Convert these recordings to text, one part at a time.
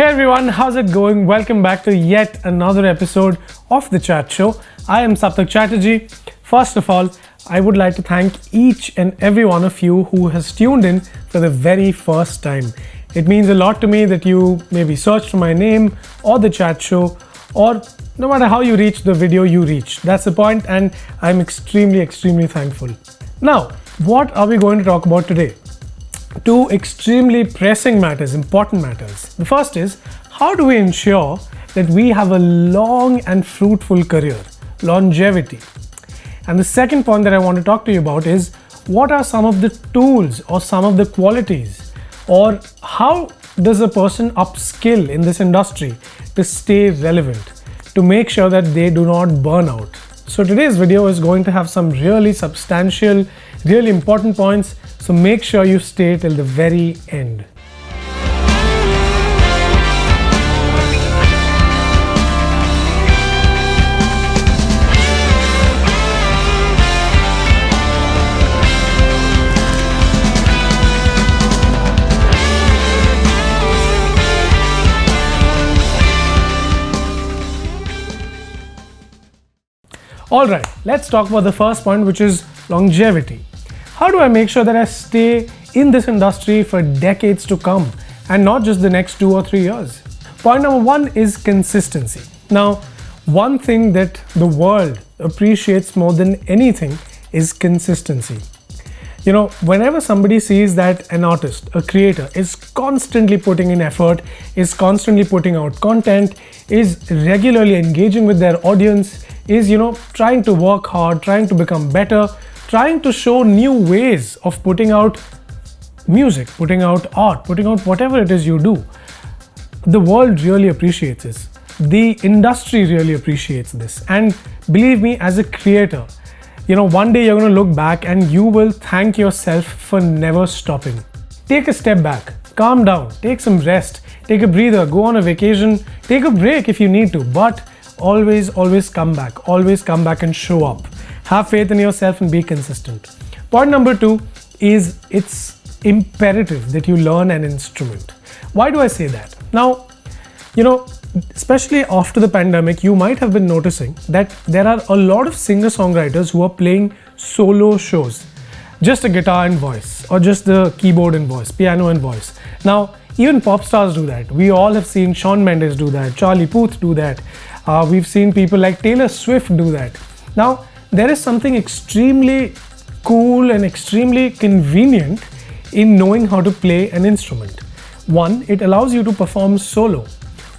Hey everyone, how's it going? Welcome back to yet another episode of TheChatt Show. I am Saptak Chatterjee. First of all, I would like to thank each and every one of you who has tuned in for the very first time. It means a lot to me that you maybe searched for my name or TheChatt Show, or no matter how you reach the video, you reach. That's the point, and I'm extremely thankful. Now, what are we going to talk about today? Two extremely pressing matters, important matters. The first is, how do we ensure that we have a long and fruitful career, longevity? And the second point that I want to talk to you about is, what are some of the tools or some of the qualities, or how does a person upskill in this industry to stay relevant, to make sure that they do not burn out? So today's video is going to have some really substantial, really important points. So make sure you stay till the very end. Alright, let's talk about the first point, which is longevity. How do I make sure that I stay in this industry for decades to come and not just the next 2 or 3 years? Point number one is consistency. Now, one thing that the world appreciates more than anything is consistency. You know, whenever somebody sees that an artist, a creator, is constantly putting in effort, is constantly putting out content, is regularly engaging with their audience, is, trying to work hard, trying to become better, trying to show new ways of putting out music, putting out art, putting out whatever it is you do, the world really appreciates this. The industry really appreciates this. And believe me, as a creator, one day you're going to look back and you will thank yourself for never stopping. Take a step back, calm down, take some rest, take a breather, go on a vacation, take a break if you need to, but always come back and show up. Have faith in yourself and be consistent. Point number two is, it's imperative that you learn an instrument. Why do I say that? Now, especially after the pandemic, you might have been noticing that there are a lot of singer-songwriters who are playing solo shows. Just a guitar and voice, or just the keyboard and voice, piano and voice. Now, even pop stars do that. We all have seen Shawn Mendes do that, Charlie Puth do that. We've seen people like Taylor Swift do that. Now, there is something extremely cool and extremely convenient in knowing how to play an instrument. One, it allows you to perform solo.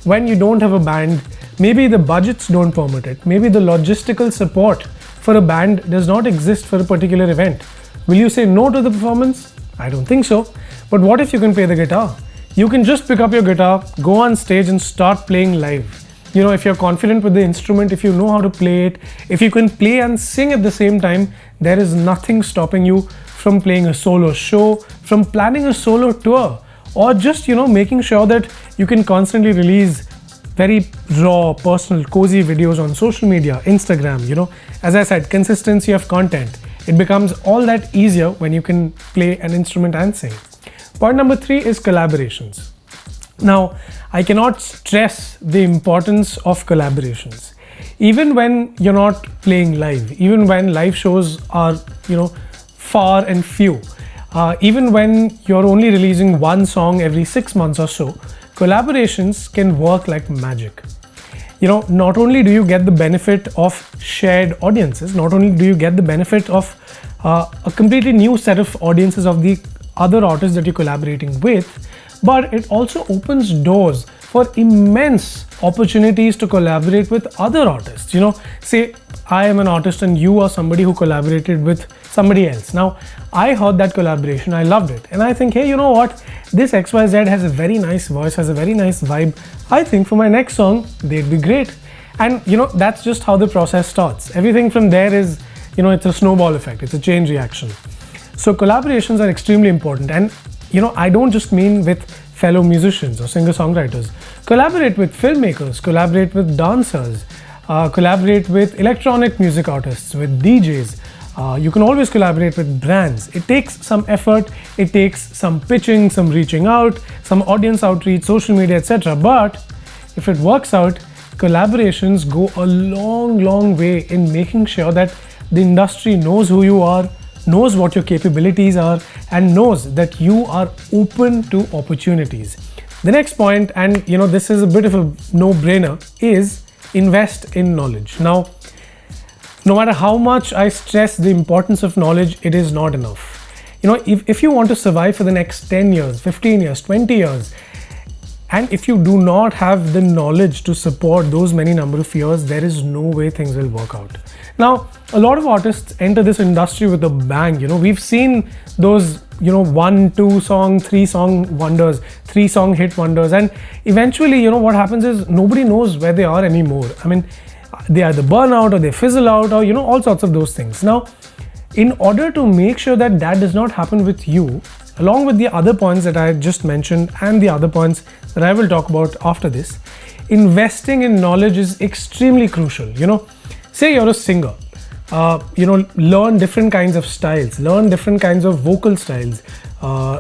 When you don't have a band, maybe the budgets don't permit it, maybe the logistical support for a band does not exist for a particular event. Will you say no to the performance? I don't think so. But what if you can play the guitar? You can just pick up your guitar, go on stage and start playing live. If you're confident with the instrument, if you know how to play it, if you can play and sing at the same time, there is nothing stopping you from playing a solo show, from planning a solo tour, or just, making sure that you can constantly release very raw, personal, cozy videos on social media, Instagram. As I said, consistency of content. It becomes all that easier when you can play an instrument and sing. Point number three is collaborations. Now, I cannot stress the importance of collaborations. Even when you're not playing live, even when live shows are, far and few, even when you're only releasing one song every 6 months or so, collaborations can work like magic. Not only do you get the benefit of shared audiences, not only do you get the benefit of a completely new set of audiences of the other artists that you're collaborating with, but it also opens doors for immense opportunities to collaborate with other artists. Say I am an artist and you are somebody who collaborated with somebody else. Now, I heard that collaboration, I loved it. And I think, hey, you know what? This XYZ has a very nice voice, has a very nice vibe. I think for my next song, they'd be great. And that's just how the process starts. Everything from there is, it's a snowball effect. It's a chain reaction. So collaborations are extremely important. And I don't just mean with fellow musicians or singer-songwriters. Collaborate with filmmakers, collaborate with dancers, collaborate with electronic music artists, with DJs, You can always collaborate with brands. It takes some effort, it takes some pitching, some reaching out, some audience outreach, social media, etc. But if it works out, collaborations go a long way in making sure that the industry knows who you are, knows what your capabilities are, and knows that you are open to opportunities. The next point, and this is a bit of a no-brainer, is invest in knowledge. Now, no matter how much I stress the importance of knowledge, it is not enough. If you want to survive for the next 10 years, 15 years, 20 years, and if you do not have the knowledge to support those many number of years, there is no way things will work out. Now, a lot of artists enter this industry with a bang. We've seen those 1, 2 song, 3 song wonders, 3 song hit wonders, and eventually what happens is nobody knows where they are anymore. I mean, they either burn out or they fizzle out, or all sorts of those things. Now, in order to make sure that does not happen with you, along with the other points that I just mentioned and the other points that I will talk about after this, investing in knowledge is extremely crucial. Say you're a singer, learn different kinds of styles, learn different kinds of vocal styles,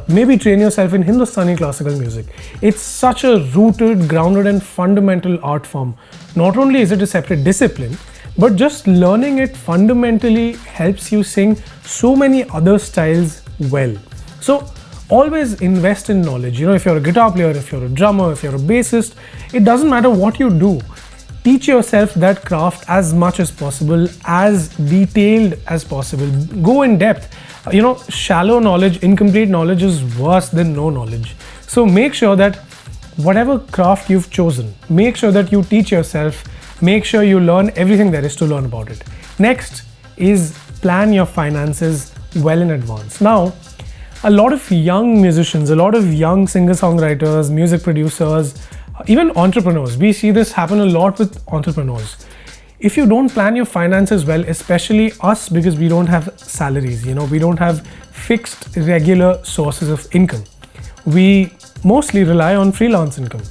maybe train yourself in Hindustani classical music. It's such a rooted, grounded and fundamental art form. Not only is it a separate discipline, but just learning it fundamentally helps you sing so many other styles well. So always invest in knowledge. If you're a guitar player, if you're a drummer, if you're a bassist, it doesn't matter what you do. Teach yourself that craft as much as possible, as detailed as possible. Go in depth. Shallow knowledge, incomplete knowledge is worse than no knowledge. So make sure that whatever craft you've chosen, make sure that you teach yourself, make sure you learn everything there is to learn about it. Next is plan your finances well in advance. Now, a lot of young musicians, a lot of young singer-songwriters, music producers, even entrepreneurs, we see this happen a lot with entrepreneurs. If you don't plan your finances well, especially us, because we don't have salaries, we don't have fixed regular sources of income. We mostly rely on freelance income.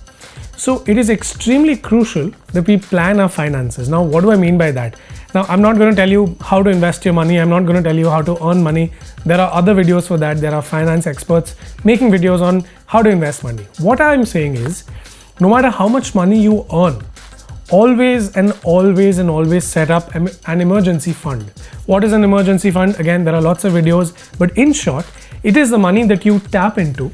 So it is extremely crucial that we plan our finances. Now, what do I mean by that? Now, I'm not going to tell you how to invest your money. I'm not going to tell you how to earn money. There are other videos for that. There are finance experts making videos on how to invest money. What I'm saying is, no matter how much money you earn, always set up an emergency fund. What is an emergency fund? Again, there are lots of videos, but in short, it is the money that you tap into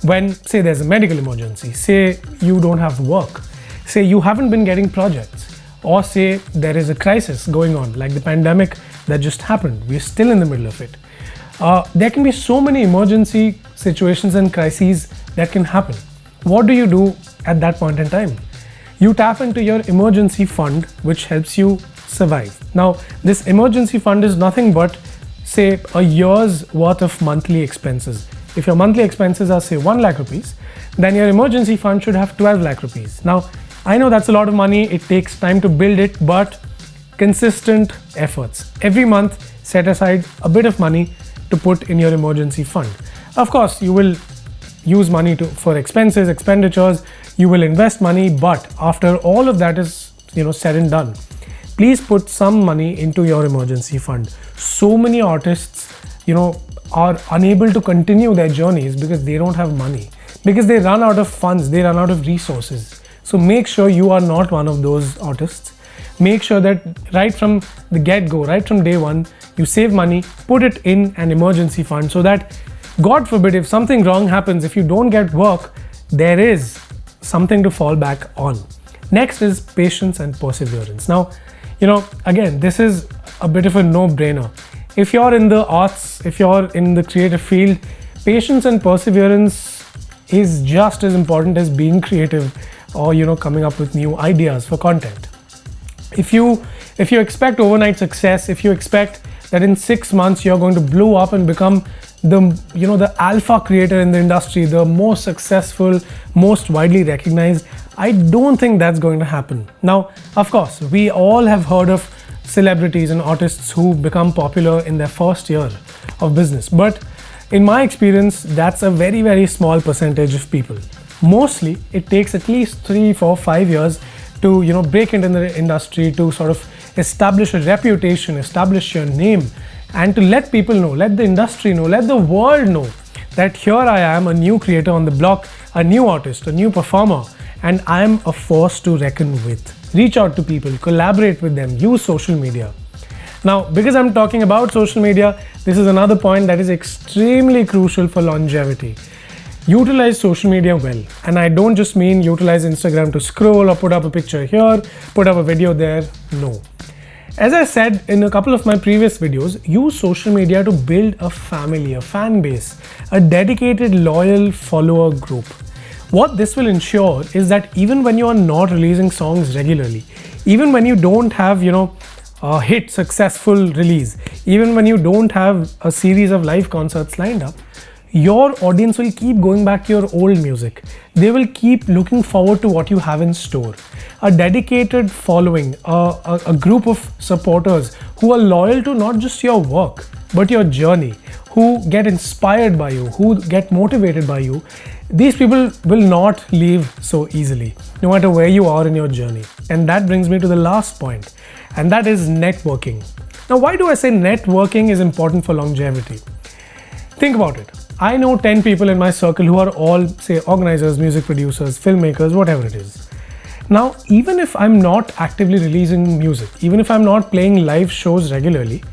when, say, there's a medical emergency, say you don't have work, say you haven't been getting projects, or say there is a crisis going on, like the pandemic that just happened. We're still in the middle of it. There can be so many emergency situations and crises that can happen. What do you do at that point in time? You tap into your emergency fund, which helps you survive. Now, this emergency fund is nothing but, say, a year's worth of monthly expenses. If your monthly expenses are, say, 1 lakh rupees, then your emergency fund should have 12 lakh rupees. Now, I know that's a lot of money, it takes time to build it, but consistent efforts. Every month, set aside a bit of money to put in your emergency fund. Of course, you will use money for expenses, expenditures, you will invest money, but after all of that is said and done, please put some money into your emergency fund. So many artists are unable to continue their journeys because they don't have money, because they run out of funds, they run out of resources. So make sure you are not one of those artists. Make sure that right from the get-go, right from day one, you save money, put it in an emergency fund so that, God forbid, if something wrong happens, if you don't get work, there is something to fall back on. Next is patience and perseverance. Now, again, this is a bit of a no-brainer. If you're in the arts, if you're in the creative field, patience and perseverance is just as important as being creative or coming up with new ideas for content. If you expect overnight success, if you expect that in 6 months you're going to blow up and become the alpha creator in the industry, the most successful, most widely recognized, I don't think that's going to happen. Now, of course, we all have heard of celebrities and artists who become popular in their first year of business, but in my experience, that's a very, very small percentage of people. Mostly, it takes at least 3, 4, 5 years to break into the industry, to sort of establish a reputation, establish your name, and to let people know, let the industry know, let the world know that here I am, a new creator on the block, a new artist, a new performer, and I am a force to reckon with. Reach out to people, collaborate with them, use social media. Now, because I'm talking about social media, this is another point that is extremely crucial for longevity. Utilize social media well. And I don't just mean utilize Instagram to scroll or put up a picture here, put up a video there. No. As I said in a couple of my previous videos, use social media to build a family, a fan base, a dedicated, loyal follower group. What this will ensure is that even when you are not releasing songs regularly, even when you don't have, a hit successful release, even when you don't have a series of live concerts lined up, your audience will keep going back to your old music. They will keep looking forward to what you have in store. A dedicated following, a group of supporters who are loyal to not just your work, but your journey, who get inspired by you, who get motivated by you. These people will not leave so easily, no matter where you are in your journey. And that brings me to the last point, and that is networking. Now, why do I say networking is important for longevity? Think about it. I know 10 people in my circle who are all, say, organizers, music producers, filmmakers, whatever it is. Now, even if I'm not actively releasing music, even if I'm not playing live shows regularly,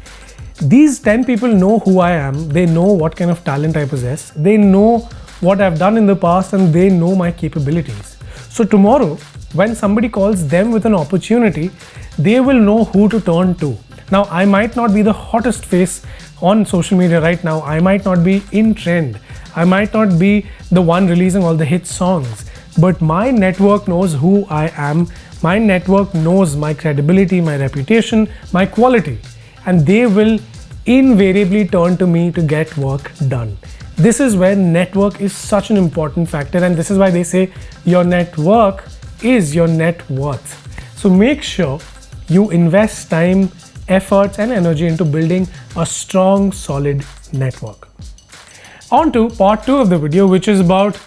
these 10 people know who I am, they know what kind of talent I possess, they know what I've done in the past, and they know my capabilities. So tomorrow, when somebody calls them with an opportunity, they will know who to turn to. Now, I might not be the hottest face on social media right now, I might not be in trend, I might not be the one releasing all the hit songs, but my network knows who I am, my network knows my credibility, my reputation, my quality, and they will invariably turn to me to get work done. This is where network is such an important factor, and this is why they say your network is your net worth. So make sure you invest time, efforts and energy into building a strong, solid network. On to part 2 of the video, which is about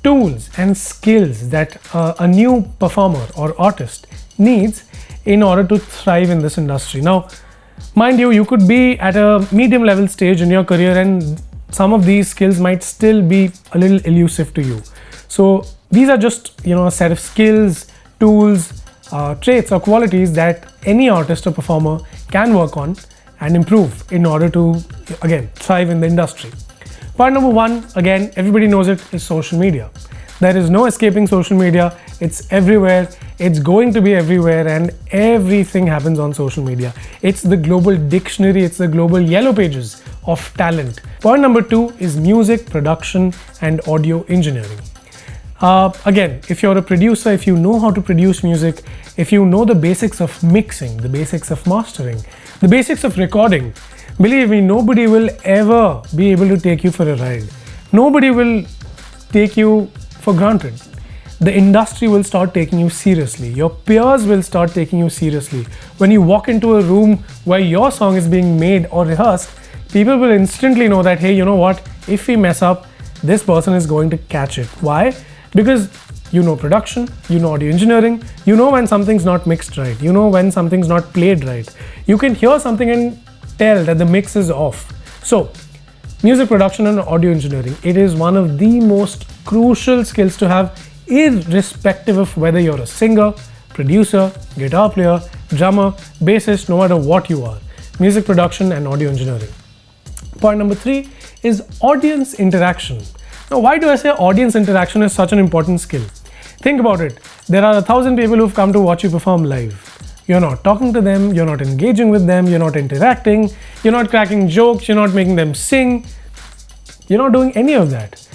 tools and skills that a new performer or artist needs in order to thrive in this industry. Now, mind you, you could be at a medium level stage in your career and some of these skills might still be a little elusive to you. So these are just, a set of skills, tools, traits or qualities that any artist or performer can work on and improve in order to, again, thrive in the industry. Point number 1, again, everybody knows it, is social media. There is no escaping social media. It's everywhere. It's going to be everywhere, and everything happens on social media. It's the global dictionary. It's the global yellow pages of talent. Point number 2 is music production and audio engineering. Again, if you're a producer, if you know how to produce music, if you know the basics of mixing, the basics of mastering, the basics of recording, believe me, nobody will ever be able to take you for a ride. Nobody will take you for granted. The industry will start taking you seriously. Your peers will start taking you seriously. When you walk into a room where your song is being made or rehearsed, people will instantly know that, hey, you know what? If we mess up, this person is going to catch it. Why? Because you know production, you know audio engineering, you know when something's not mixed right, you know when something's not played right. You can hear something and tell that the mix is off. So, music production and audio engineering, it is one of the most crucial skills to have, irrespective of whether you're a singer, producer, guitar player, drummer, bassist, no matter what you are. Music production and audio engineering. Point number 3 is audience interaction. Now, why do I say audience interaction is such an important skill? Think about it. There are 1,000 people who've come to watch you perform live. You're not talking to them, you're not engaging with them, you're not interacting, you're not cracking jokes, you're not making them sing. You're not doing any of that.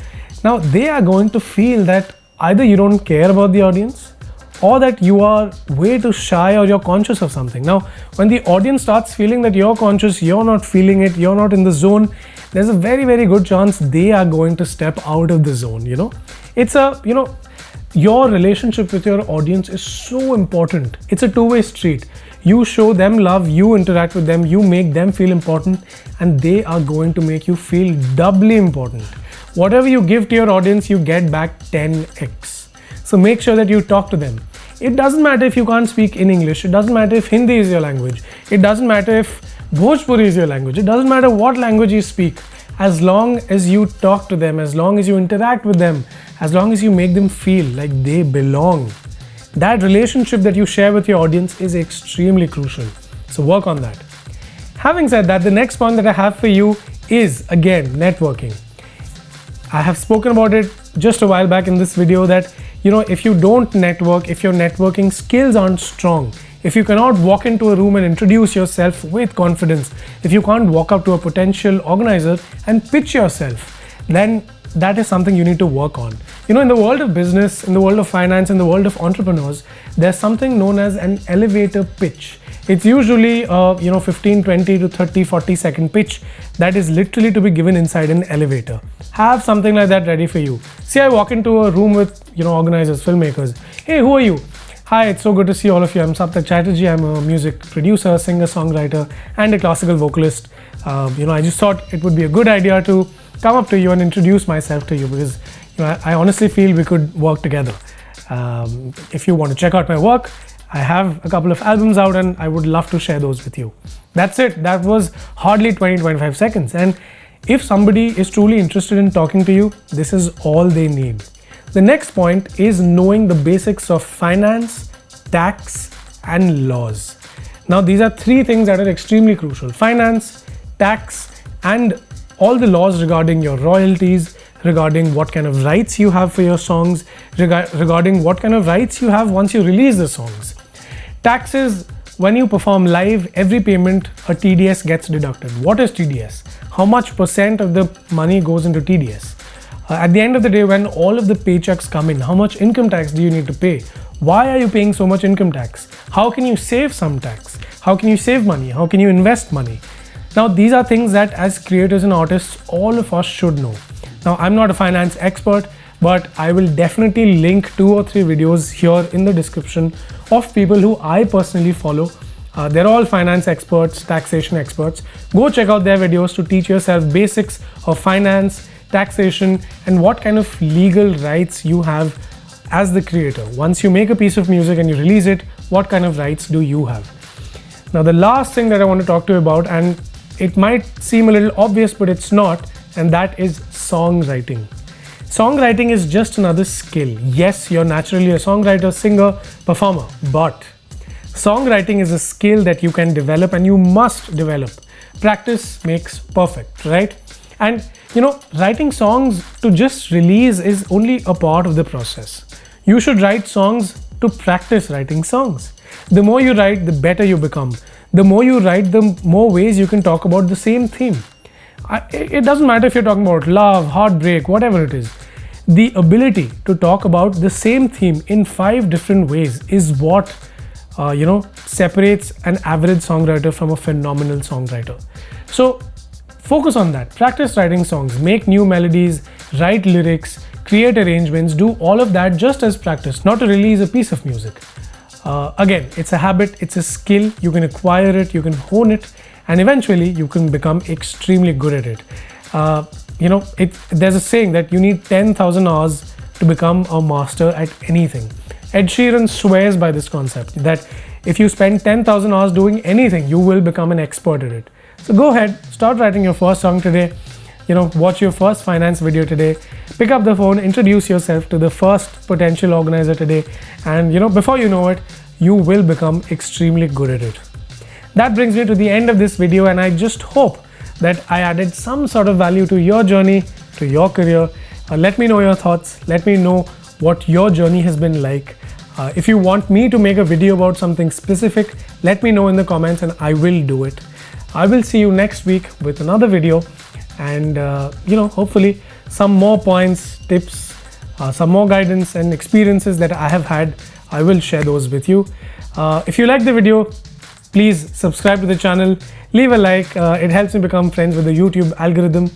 Now, they are going to feel that either you don't care about the audience or that you are way too shy or you're conscious of something. Now, when the audience starts feeling that you're conscious, you're not feeling it, you're not in the zone, there's a very, very good chance they are going to step out of the zone, It's your relationship with your audience is so important. It's a two-way street. You show them love, you interact with them, you make them feel important, and they are going to make you feel doubly important. Whatever you give to your audience, you get back 10x. So make sure that you talk to them, It doesn't matter if you can't speak in English. It doesn't matter if Hindi is your language. It doesn't matter if Bhojpuri is your language. It doesn't matter what language you speak. As long as you talk to them, as long as you interact with them, as long as you make them feel like they belong, that relationship that you share with your audience is extremely crucial. So work on that. Having said that, the next point that I have for you is, again, networking. I have spoken about it just a while back in this video that, if you don't network, if your networking skills aren't strong, if you cannot walk into a room and introduce yourself with confidence, if you can't walk up to a potential organizer and pitch yourself, then that is something you need to work on. In the world of business, in the world of finance, in the world of entrepreneurs, there's something known as an elevator pitch. It's usually 15, 20 to 30, 40 second pitch that is literally to be given inside an elevator. Have something like that ready for you. See, I walk into a room with organizers, filmmakers. Hey, who are you? Hi, it's so good to see all of you. I'm Saptak Chatterjee. I'm a music producer, singer, songwriter, and a classical vocalist. I just thought it would be a good idea to come up to you and introduce myself to you because I honestly feel we could work together. If you want to check out my work, I have a couple of albums out and I would love to share those with you. That's it. That was hardly 20-25 seconds. And if somebody is truly interested in talking to you, this is all they need. The next point is knowing the basics of finance, tax, and laws. Now, these are three things that are extremely crucial: finance, tax, and all the laws regarding your royalties, regarding what kind of rights you have for your songs, regarding what kind of rights you have once you release the songs. Taxes, when you perform live, every payment, a TDS gets deducted. What is TDS? How much percent of the money goes into TDS? At the end of the day, when all of the paychecks come in, how much income tax do you need to pay? Why are you paying so much income tax? How can you save some tax? How can you save money? How can you invest money? Now, these are things that as creators and artists, all of us should know. Now, I'm not a finance expert, but I will definitely link 2 or 3 videos here in the description of people who I personally follow. They're all finance experts, taxation experts. Go check out their videos to teach yourself basics of finance, taxation, and what kind of legal rights you have as the creator. Once you make a piece of music and you release it, what kind of rights do you have? Now, the last thing that I want to talk to you about, and it might seem a little obvious, but it's not, and that is songwriting. Songwriting is just another skill. Yes, you're naturally a songwriter, singer, performer, but songwriting is a skill that you can develop and you must develop. Practice makes perfect, right? And writing songs to just release is only a part of the process. You should write songs to practice writing songs. The more you write, the better you become. The more you write, the more ways you can talk about the same theme. It doesn't matter if you're talking about love, heartbreak, whatever it is. The ability to talk about the same theme in 5 different ways is what separates an average songwriter from a phenomenal songwriter. So focus on that. Practice writing songs, make new melodies, write lyrics, create arrangements, do all of that just as practice, not to release a piece of music. Again, it's a habit, it's a skill. You can acquire it, you can hone it, and eventually you can become extremely good at it. There's a saying that you need 10,000 hours to become a master at anything. Ed Sheeran swears by this concept that if you spend 10,000 hours doing anything, you will become an expert at it. So go ahead, start writing your first song today. Watch your first finance video today. Pick up the phone, introduce yourself to the first potential organizer today, and before you know it, you will become extremely good at it. That brings me to the end of this video, and I just hope that I added some sort of value to your journey, to your career. Let me know your thoughts. Let me know what your journey has been like. If you want me to make a video about something specific, let me know in the comments and I will do it. I will see you next week with another video, and hopefully some more points, tips, some more guidance and experiences that I have had. I will share those with you. If you like the video, please subscribe to the channel, leave a like. It helps me become friends with the YouTube algorithm,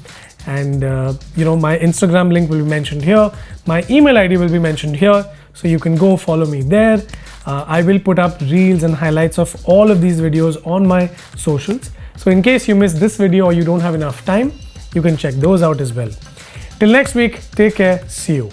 and my Instagram link will be mentioned here. My email ID will be mentioned here, so you can go follow me there. I will put up reels and highlights of all of these videos on my socials. So in case you missed this video or you don't have enough time, you can check those out as well. Till next week, take care, see you.